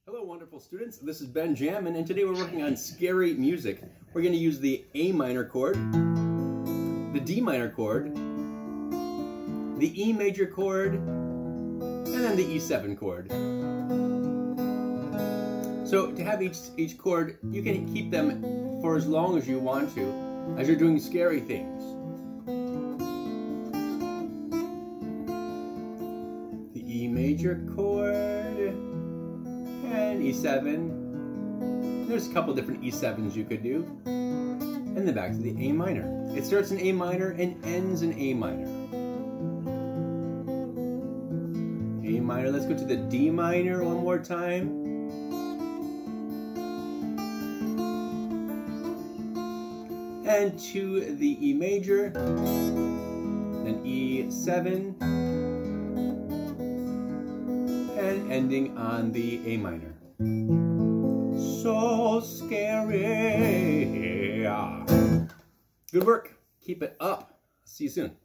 Hello, wonderful students. This is Ben Jammin, and today we're working on scary music. We're going to use the A minor chord, the D minor chord, the E major chord, and then the E7 chord. So to have each chord, you can keep them for as long as you want to, as you're doing scary things. The E major chord, and E7. There's a couple different E7s you could do. And then back to the A minor. It starts in A minor and ends in A minor. A minor, let's go to the D minor one more time. And to the E major, then E7. And ending on the A minor. So scary. Good work. Keep it up. See you soon.